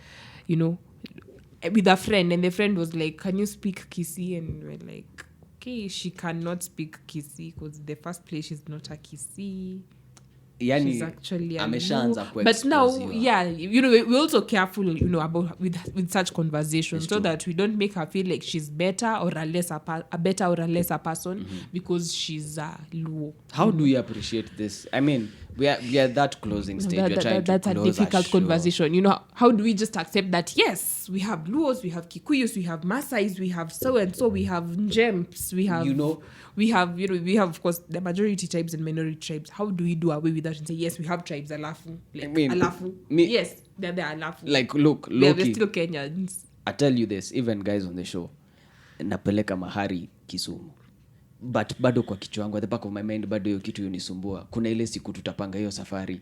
with a friend, and the friend was like, "Can you speak Kisi?" And we're like, "Okay, she cannot speak Kisi because the first place she's not a Kisi." She's actually but now we're also careful about with such conversations, so that we don't make her feel like she's better or a lesser person because she's Luo.
How do you appreciate this? I mean, we are that closing stage. We're trying
That's
to
a
close
difficult
show.
conversation. You know, how do we just accept that? Yes, we have Luos, we have Kikuyus, we have Masais, we have so and so, we have Njems, we have we have of course the majority tribes and minority tribes. How do we do away with that and say yes, we have tribes Alafu, like Alafu? Yes, they're Alafu.
Like look,
they're still Kenyans.
I tell you this, even guys on the show, napeleka mahari Kisumu. But bado kwa kichwa yangu, at the back of my mind, bado hiyo kitu yunisumbua. Kuna ile siku tutapanga hiyo safari.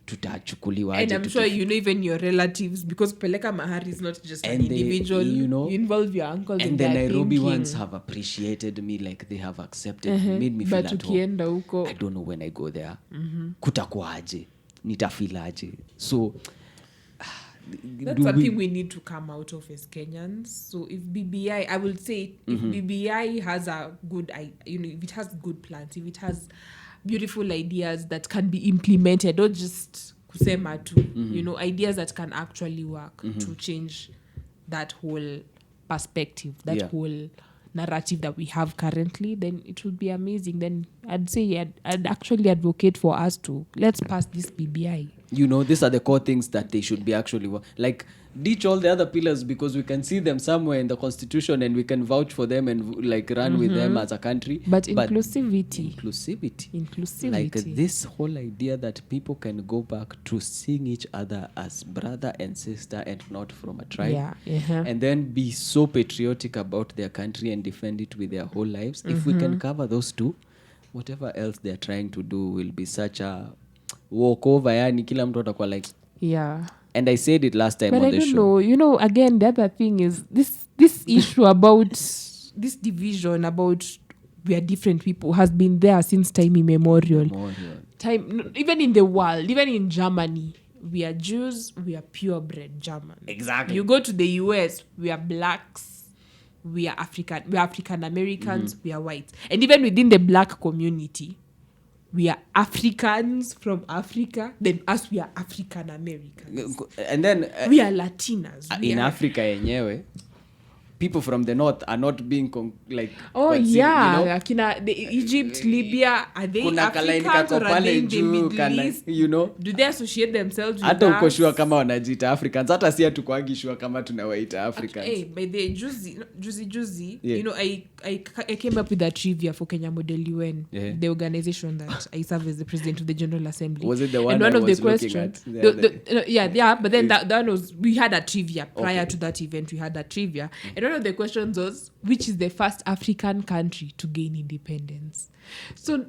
Tutachukuliwa aje.
And I'm sure you know even your relatives, because peleka mahari is not just an individual. You involve your uncles
and the Nairobi ones have appreciated me, like they have accepted, made me feel at home.
Huko.
I don't know when I go there. Kutakuwa aje. Nitafeel aje. So
that's something we need to come out of as Kenyans. So if BBI, I will say, if BBI has a good, if it has good plans, if it has beautiful ideas that can be implemented, not just kusema tu, ideas that can actually work to change that whole perspective, that whole narrative that we have currently, then it would be amazing. Then I'd say I'd actually advocate for us to let's pass this BBI.
These are the core things that they should be actually like ditch all the other pillars, because we can see them somewhere in the constitution and we can vouch for them and like run with them as a country.
But inclusivity,
like this whole idea that people can go back to seeing each other as brother and sister and not from a tribe, and then be so patriotic about their country and defend it with their whole lives. If we can cover those two, whatever else they're trying to do will be such a walkover. Yani kila mtu atakuwa like and I said it last time, but on the show.
Again, the other thing is this issue about this division about we are different people has been there since time immemorial. Time, even in the world, even in Germany, we are Jews, we are purebred Germans.
Exactly.
You go to the US, we are blacks, we are African Americans, we are whites. And even within the black community, we are Africans from Africa, then us, we are African Americans.
And then
we are Latinas.
In Africa yenyewe, people from the north are not being
Egypt, Libya, are they Africans or are they in the Middle East? Do they associate themselves with
hata uko sure kama wanajiita Africans, hata si hatukuangi sure kama tunawaita Africans.
By the juicy, I came up with a trivia for Kenya Model UN, the organization that I serve as the president of the General Assembly.
Was it the one
and one
I
of
was
the questions, but then that was, we had a trivia prior to that event. We had a trivia, and one of the questions was, which is the first African country to gain independence? So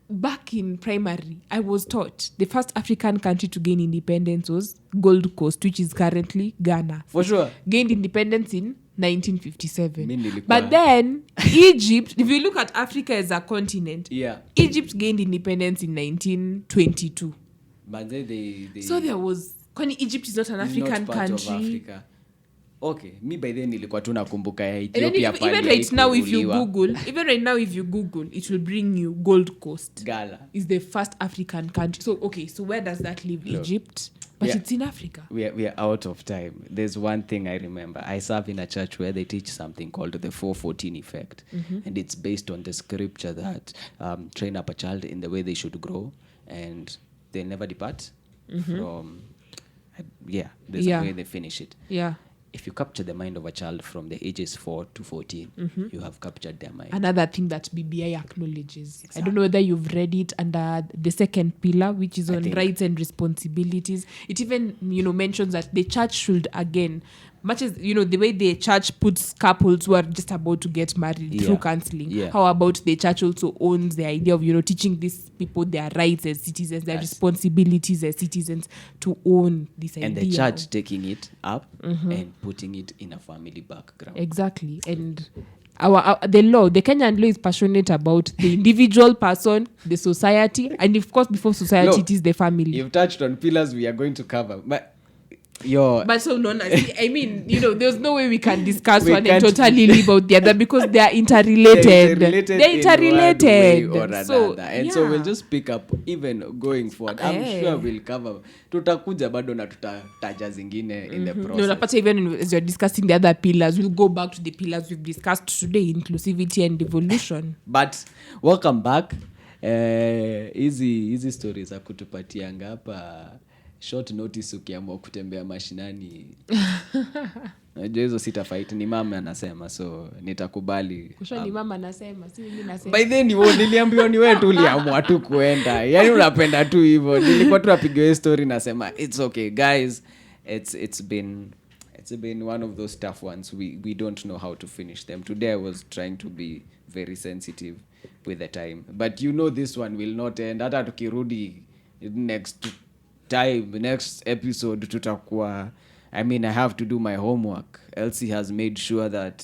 back in primary, I was taught the first African country to gain independence was Gold Coast, which is currently Ghana.
For sure.
Gained independence in 1957. But then Egypt, if you look at Africa as a continent, Egypt gained independence in 1922.
But they
so there was, Egypt is not an African country.
Okay, me by then nilikuwa tu nakumbuka ya Ethiopia pale.
Even right now if you Google, it will bring you Gold Coast.
Gala
is the first African country. So where does that leave Egypt? But it's in Africa. We
are out of time. There's one thing I remember. I serve in a church where they teach something called the 414 effect. And it's based on the scripture that train up a child in the way they should grow and they'll never depart from there's a way they finish it. If you capture the mind of a child from the ages 4 to 14, you have captured their mind.
Another thing that BBI acknowledges. Exactly. I don't know whether you've read it under the second pillar, which is on rights and responsibilities. It even, mentions that the church should, again, much as, the way the church puts couples who are just about to get married through counseling, how about the church also owns the idea of, teaching these people their rights as citizens, their responsibilities as citizens to own this idea.
And the church taking it up and putting it in a family background.
Exactly. And the law, the Kenyan law is passionate about the individual person, the society, and of course before society it is the family.
You've touched on pillars we are going to cover.
But so known as, there's no way we can discuss one and totally leave out the other because they are interrelated. They're interrelated.
In one way or another. So we'll just pick up even going forward. I'm sure we'll cover. Tutakuja bado na tutataja zingine in the process.
Even as you're discussing the other pillars, we'll go back to the pillars we've discussed today, inclusivity and devolution.
But welcome back. hizi stories za kutupatianga hapa short notice ukiamua kutembea mashinani. Najua hizo sitafight, ni mama anasema, so nitakubali.
Kusho ni mama anasema, si mimi nasema.
By then niliambiwa ni wewe tu uliamua tu kuenda. Yaani unapenda tu hivyo. Nilikuwa tu napiga story nasema it's okay guys. It's been one of those tough ones. We don't know how to finish them. Today I was trying to be very sensitive with the time. But you know this one will not end. Hata tukirudi next episode tutakuwa, I have to do my homework. Elsie has made sure that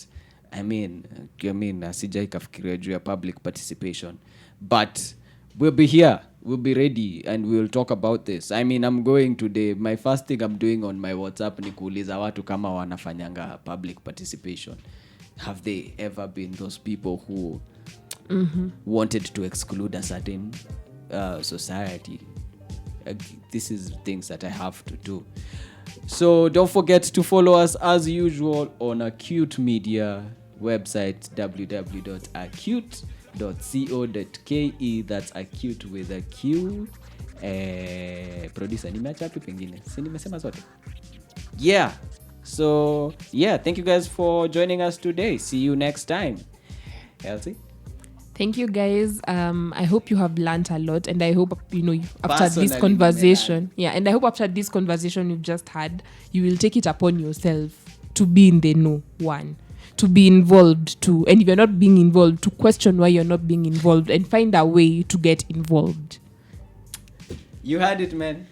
sijai kafikiria juu ya public participation. But we'll be here. We'll be ready and we'll talk about this. I'm going today. My first thing I'm doing on my WhatsApp ni kuuliza watu kama wanafanyanga public participation. Have they ever been those people who wanted to exclude a certain society? This is things that I have to do. So don't forget to follow us as usual on Acute Media website www.acute.co.ke. That's Acute with a Q. Producer nimeacha wapi pengine? Si nimesema zote? Yeah. So thank you guys for joining us today. See you next time. Elsie?
Thank you guys. I hope you have learned a lot, and I hope after this conversation, and I hope after this conversation you've just had, you will take it upon yourself to be in the know, one, to be involved too, and if you're not being involved, to question why you're not being involved and find a way to get involved.
You had it, man.